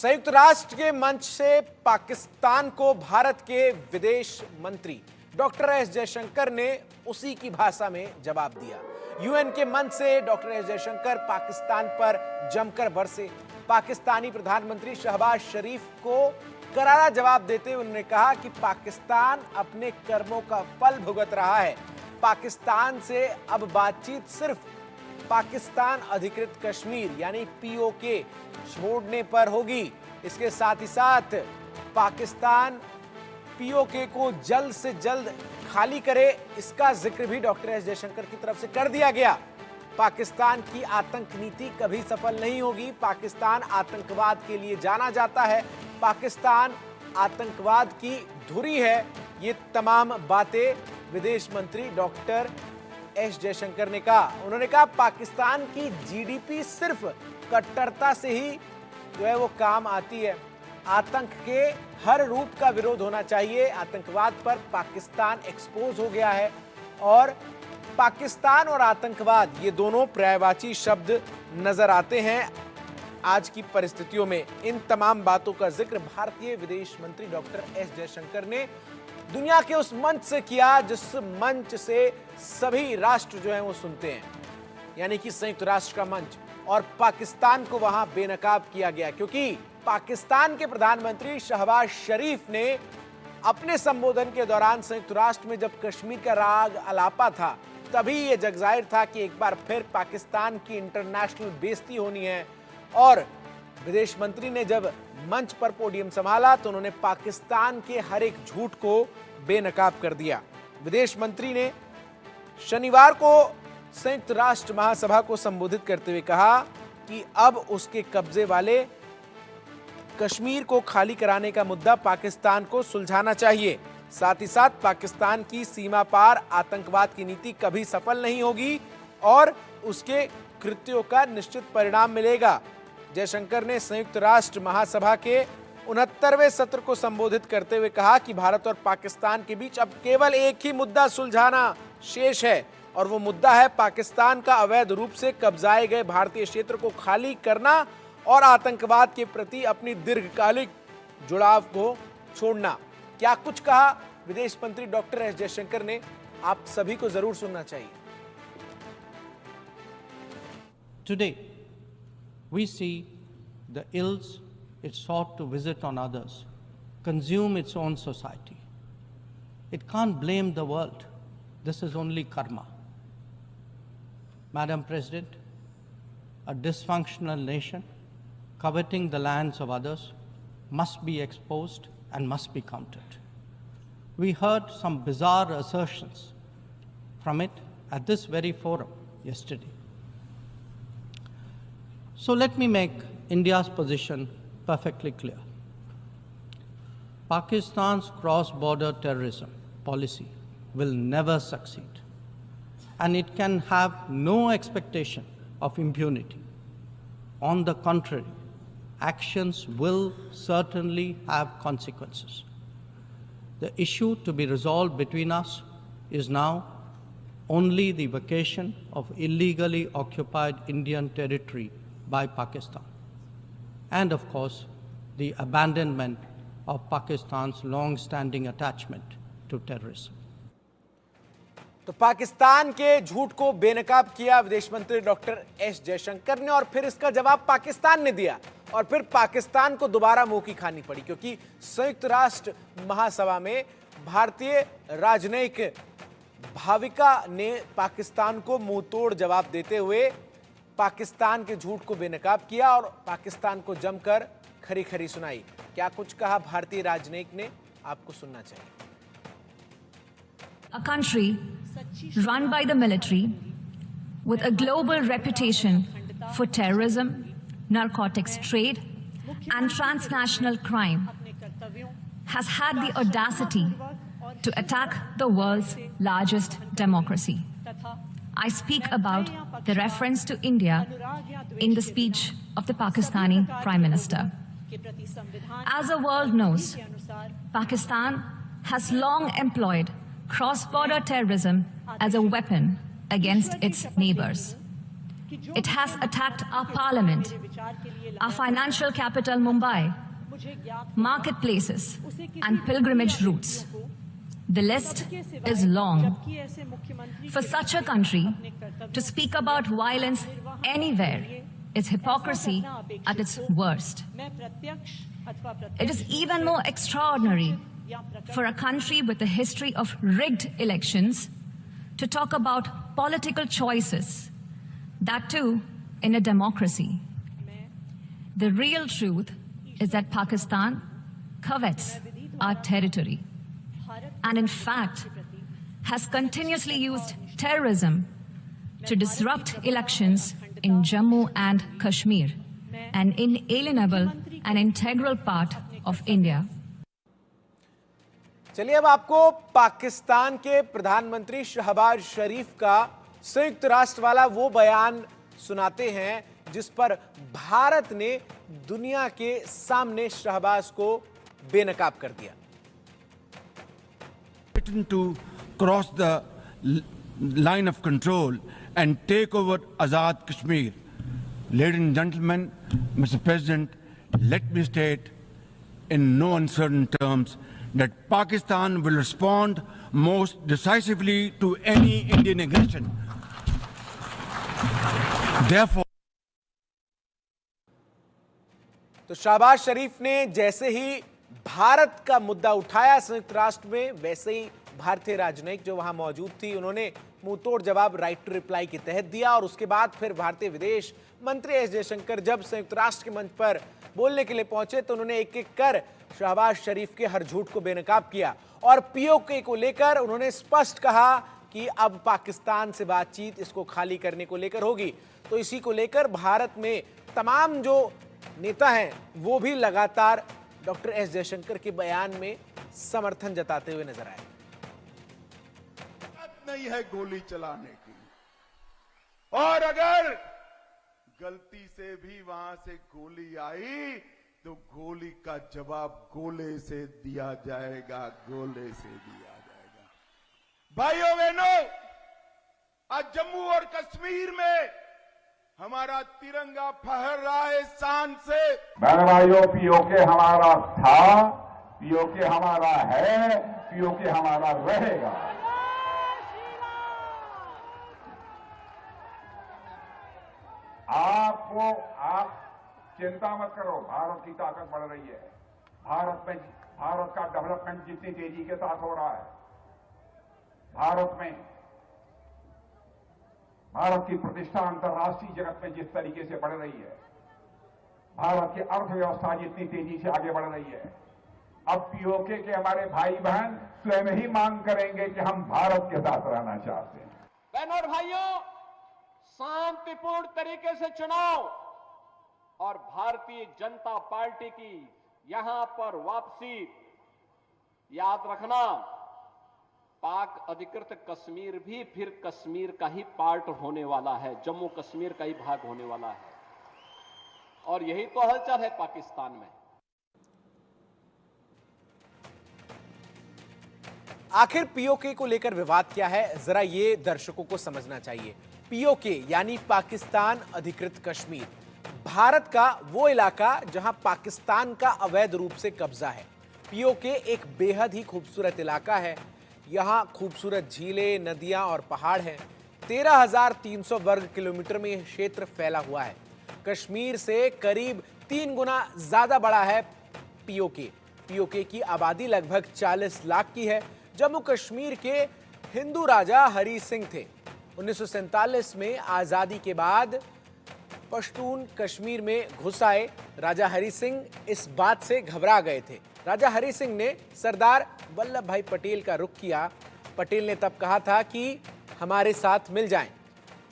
संयुक्त राष्ट्र के मंच से पाकिस्तान को भारत के विदेश मंत्री डॉक्टर एस जयशंकर ने उसी की भाषा में जवाब दिया। यूएन के मंच से डॉक्टर एस जयशंकर पाकिस्तान पर जमकर बरसे। पाकिस्तानी प्रधानमंत्री शहबाज शरीफ को करारा जवाब देते हुए उन्होंने कहा कि पाकिस्तान अपने कर्मों का फल भुगत रहा है। पाकिस्तान से अब बातचीत सिर्फ पाकिस्तान अधिकृत कश्मीर यानी पीओके छोड़ने पर होगी। इसके साथ ही साथ पाकिस्तान पीओके को जल्द से जल्द खाली करे, इसका जिक्र भी डॉक्टर एस जयशंकर की तरफ से कर दिया गया। पाकिस्तान की आतंक नीति कभी सफल नहीं होगी। पाकिस्तान आतंकवाद के लिए जाना जाता है, पाकिस्तान आतंकवाद की धुरी है। ये तमाम बातें विदेश मंत्री डॉक्टर एस जयशंकर ने कहा। उन्होंने कहा पाकिस्तान की जीडीपी सिर्फ कट्टरता से ही जो है वो काम आती है। आतंक के हर रूप का विरोध होना चाहिए। आतंकवाद पर पाकिस्तान एक्सपोज हो गया है और पाकिस्तान और आतंकवाद ये दोनों पर्यायवाची शब्द नजर आते हैं आज की परिस्थितियों में। इन तमाम बातों का जिक्र भारतीय विदेश मंत्री डॉक्टर एस जयशंकर ने दुनिया के उस मंच से किया जिस मंच से सभी राष्ट्र जो हैं वो सुनते हैं, यानी कि संयुक्त राष्ट्र का मंच। और पाकिस्तान को वहां बेनकाब किया गया क्योंकि पाकिस्तान के प्रधानमंत्री शहबाज शरीफ ने अपने संबोधन के दौरान संयुक्त राष्ट्र में जब कश्मीर का राग अलापा था तभी यह जगजाहिर था कि एक बार फिर पाकिस्तान की इंटरनेशनल बेइज्जती होनी है। और विदेश मंत्री ने जब मंच पर पोडियम संभाला तो उन्होंने पाकिस्तान के हर एक झूठ को बेनकाब कर दिया। विदेश मंत्री ने शनिवार को संयुक्त राष्ट्र महासभा को संबोधित करते हुए कहा कि अब उसके कब्जे वाले कश्मीर को खाली कराने का मुद्दा पाकिस्तान को सुलझाना चाहिए। साथ ही साथ पाकिस्तान की सीमा पार आतंकवाद की नीति कभी सफल नहीं होगी और उसके कृत्यों का निश्चित परिणाम मिलेगा। जयशंकर ने संयुक्त राष्ट्र महासभा के 69वें सत्र को संबोधित करते हुए कहा कि भारत और पाकिस्तान के बीच अब केवल एक ही मुद्दा सुलझाना शेष है और वो मुद्दा है पाकिस्तान का अवैध रूप से कब्जाए गए भारतीय क्षेत्र को खाली करना और आतंकवाद के प्रति अपनी दीर्घकालिक जुड़ाव को छोड़ना। क्या कुछ कहा विदेश मंत्री डॉक्टर एस जयशंकर ने, आप सभी को जरूर सुनना चाहिए। Today, we see the ills it sought to visit on others, consume its own society. It can't blame the world. This is only karma. Madam President, a dysfunctional nation coveting the lands of others must be exposed and must be countered. We heard some bizarre assertions from it at this very forum yesterday. So let me make India's position perfectly clear. Pakistan's cross-border terrorism policy will never succeed, and it can have no expectation of impunity. On the contrary, actions will certainly have consequences. The issue to be resolved between us is now only the vacation of illegally occupied Indian territory by Pakistan, and of course, the abandonment of Pakistan's long-standing attachment to terrorism. तो पाकिस्तान के झूठ को बेनकाब किया विदेश मंत्री doctor S Jaishankar ने और फिर इसका जवाब पाकिस्तान ने दिया और फिर पाकिस्तान को दोबारा मुंह की खानी पड़ी क्योंकि संयुक्त राष्ट्र महासभा में भारतीय राजनयिक भाविका ने पाकिस्तान को मुंहतोड़ जवाब देते हुए पाकिस्तान के झूठ को बेनकाब किया और पाकिस्तान को जमकर खरी खरी सुनाई। क्या कुछ कहा भारतीय राजनयिक ने, आपको सुनना चाहिए। A country run by the military with a global reputation for terrorism, narcotics trade, and transnational crime has had the audacity to attack the world's largest democracy. I speak about the reference to India in the speech of the Pakistani Prime Minister. As the world knows, Pakistan has long employed cross-border terrorism as a weapon against its neighbors. It has attacked our parliament, our financial capital Mumbai, marketplaces, and pilgrimage routes. The list is long. For such a country to speak about violence anywhere is hypocrisy at its worst. It is even more extraordinary for a country with a history of rigged elections to talk about political choices, that too in a democracy. The real truth is that Pakistan covets our territory and in fact has continuously used terrorism to disrupt elections in Jammu and Kashmir, an inalienable and integral part of India. चलिए अब आपको पाकिस्तान के प्रधानमंत्री शहबाज शरीफ का संयुक्त राष्ट्र वाला वो बयान सुनाते हैं जिस पर भारत ने दुनिया के सामने शहबाज को बेनकाब कर दिया। To cross the line of control and take over Azad Kashmir. Ladies and gentlemen, Mr. President, let me state in no uncertain terms that Pakistan will respond most decisively to any Indian aggression. Therefore, तो शहबाज शरीफ ने जैसे ही भारत का मुद्दा उठाया संयुक्त राष्ट्र में, वैसे ही भारतीय राजनयिक जो वहां मौजूद थी उन्होंने मुंहतोड़ जवाब राइट टू रिप्लाई के तहत दिया। और उसके बाद फिर भारतीय विदेश मंत्री एस जयशंकर जब संयुक्त राष्ट्र के मंच पर बोलने के लिए पहुंचे तो उन्होंने एक एक कर शहबाज शरीफ के हर झूठ को बेनकाब किया और पीओके को लेकर उन्होंने स्पष्ट कहा कि अब पाकिस्तान से बातचीत इसको खाली करने को लेकर होगी। तो इसी को लेकर भारत में तमाम जो नेता हैं वो भी लगातार डॉक्टर एस जयशंकर के बयान में समर्थन जताते हुए नजर आए। नहीं है गोली चलाने की, और अगर गलती से भी वहां से गोली आई तो गोली का जवाब गोले से दिया जाएगा, गोले से दिया जाएगा। भाइयों बहनों, आज जम्मू और कश्मीर में हमारा तिरंगा फहर रहा है शान से। बहन भाइयों, पीओके हमारा था, पीओके हमारा है, पीओके हमारा रहेगा। आप चिंता मत करो, भारत की ताकत बढ़ रही है। भारत का डेवलपमेंट जितनी तेजी के साथ हो रहा है, भारत की प्रतिष्ठा अंतर्राष्ट्रीय जगत में जिस तरीके से बढ़ रही है, भारत की अर्थव्यवस्था जितनी तेजी से आगे बढ़ रही है, अब पीओके के हमारे भाई बहन स्वयं ही मांग करेंगे कि हम भारत के साथ रहना चाहते हैं। बहनों और भाइयों, शांतिपूर्ण तरीके से चुनाव और भारतीय जनता पार्टी की यहां पर वापसी, याद रखना पाक अधिकृत कश्मीर भी फिर कश्मीर का ही पार्ट होने वाला है, जम्मू कश्मीर का ही भाग होने वाला है। और यही तो हलचल है पाकिस्तान में। आखिर पीओके को लेकर विवाद क्या है, जरा ये दर्शकों को समझना चाहिए। पीओके यानी पाकिस्तान अधिकृत कश्मीर, भारत का वो इलाका जहां पाकिस्तान का अवैध रूप से कब्जा है। पीओके एक बेहद ही खूबसूरत इलाका है। यहां खूबसूरत झीलें, नदियां और पहाड़ हैं। 13,300 वर्ग किलोमीटर में यह क्षेत्र फैला हुआ है। कश्मीर से करीब 3 गुना ज्यादा बड़ा है पीओके। पीओके की आबादी लगभग 40 लाख की है। जम्मू कश्मीर के हिंदू राजा हरी सिंह थे। 1947 में आजादी के बाद पश्तून कश्मीर में घुस आए। राजा हरी सिंह इस बात से घबरा गए थे। राजा हरी सिंह ने सरदार वल्लभ भाई पटेल का रुख किया। पटेल ने तब कहा था कि हमारे साथ मिल जाएं।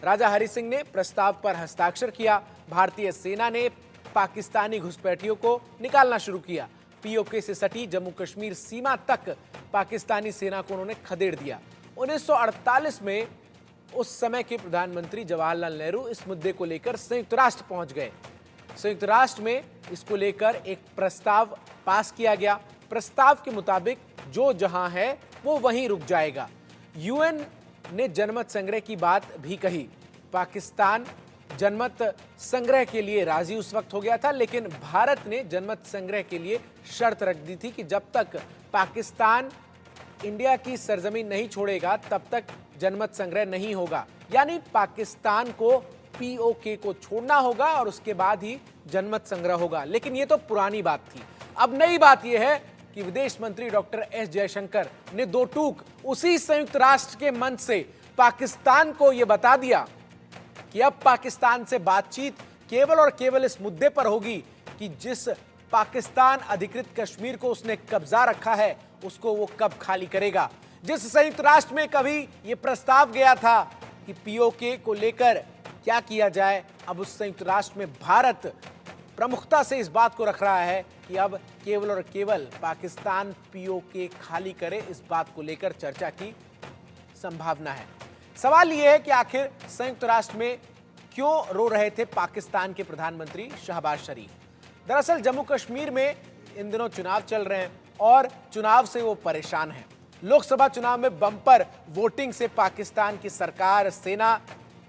राजा हरी सिंह ने प्रस्ताव पर हस्ताक्षर किया। भारतीय सेना ने पाकिस्तानी घुसपैठियों को निकालना शुरू किया। पीओके से सटी जम्मू कश्मीर सीमा तक पाकिस्तानी सेना को उन्होंने खदेड़ दिया। 1948 में उस समय के प्रधानमंत्री जवाहरलाल नेहरू इस मुद्दे को लेकर संयुक्त राष्ट्र पहुंच गए। संयुक्त राष्ट्र में इसको लेकर एक प्रस्ताव पास किया गया। प्रस्ताव के मुताबिक जो जहां है वो वहीं रुक जाएगा। यूएन ने जनमत संग्रह की बात भी कही। पाकिस्तान जनमत संग्रह के लिए राजी उस वक्त हो गया था, लेकिन भारत ने जनमत संग्रह के लिए शर्त रख दी थी कि जब तक पाकिस्तान इंडिया की सरजमीन नहीं छोड़ेगा तब तक जनमत संग्रह नहीं होगा। यानी पाकिस्तान को पीओके को छोड़ना होगा और उसके बाद ही जनमत संग्रह होगा। लेकिन यह तो पुरानी बात थी। अब नई बात यह है कि विदेश मंत्री डॉक्टर एस जयशंकर ने दो टूक उसी संयुक्त राष्ट्र के मंच से पाकिस्तान को यह बता दिया कि अब पाकिस्तान से बातचीत केवल और केवल इस मुद्दे पर होगी कि जिस पाकिस्तान अधिकृत कश्मीर को उसने कब्जा रखा है उसको वो कब खाली करेगा। जिस संयुक्त राष्ट्र में कभी ये प्रस्ताव गया था कि पीओके को लेकर क्या किया जाए, अब उस संयुक्त राष्ट्र में भारत प्रमुखता से इस बात को रख रहा है कि अब केवल और केवल पाकिस्तान पीओके खाली करे, इस बात को लेकर चर्चा की संभावना है। सवाल यह है कि आखिर संयुक्त राष्ट्र में क्यों रो रहे थे पाकिस्तान के प्रधानमंत्री शहबाज शरीफ। दरअसल जम्मू कश्मीर में इन दिनों चुनाव चल रहे हैं और चुनाव से वो परेशान हैं। लोकसभा चुनाव में बम्पर वोटिंग से पाकिस्तान की सरकार, सेना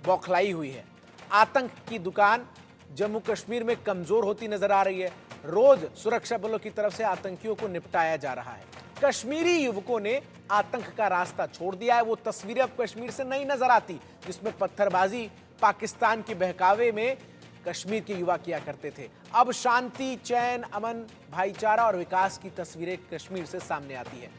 बौखलाई हुई है। आतंक की दुकान जम्मू कश्मीर में कमजोर होती नजर आ रही है। रोज सुरक्षा बलों की तरफ से आतंकियों को निपटाया जा रहा है। कश्मीरी युवकों ने आतंक का रास्ता छोड़ दिया है। वो तस्वीरें अब कश्मीर से नहीं नजर आती जिसमें पत्थरबाजी पाकिस्तान के बहकावे में कश्मीर के युवा किया करते थे। अब शांति, चैन, अमन, भाईचारा और विकास की तस्वीरें कश्मीर से सामने आती है।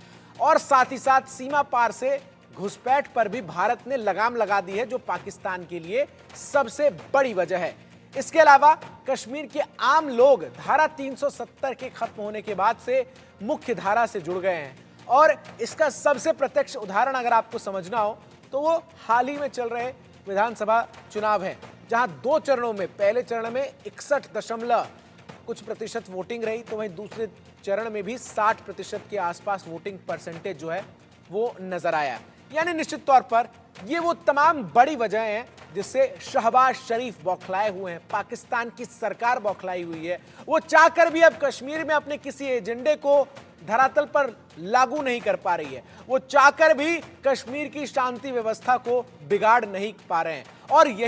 और साथ ही साथ सीमा पार से घुसपैठ पर भी भारत ने लगाम लगा दी है, जो पाकिस्तान के लिए सबसे बड़ी वजह है। इसके अलावा कश्मीर के आम लोग धारा 370 के खत्म होने के बाद से मुख्य धारा से जुड़ गए हैं। और इसका सबसे प्रत्यक्ष उदाहरण अगर आपको समझना हो तो वो हाल ही में चल रहे विधानसभा चुनाव है, जहां दो चरणों में, पहले चरण में 61% वोटिंग रही, तो वहीं दूसरे चरण में भी 60% के आसपास वोटिंग परसेंटेज जो है वो नजर आया। यानी निश्चित तौर पर ये वो तमाम बड़ी वजह हैं जिससे शहबाज शरीफ बौखलाए हुए हैं, पाकिस्तान की सरकार बौखलाई हुई है। वो चाहकर भी अब कश्मीर में अपने किसी एजेंडे को धरातल पर लागू नहीं कर पा रही है। वो चाहकर भी कश्मीर की शांति व्यवस्था को बिगाड़ नहीं पा रहे हैं। और यही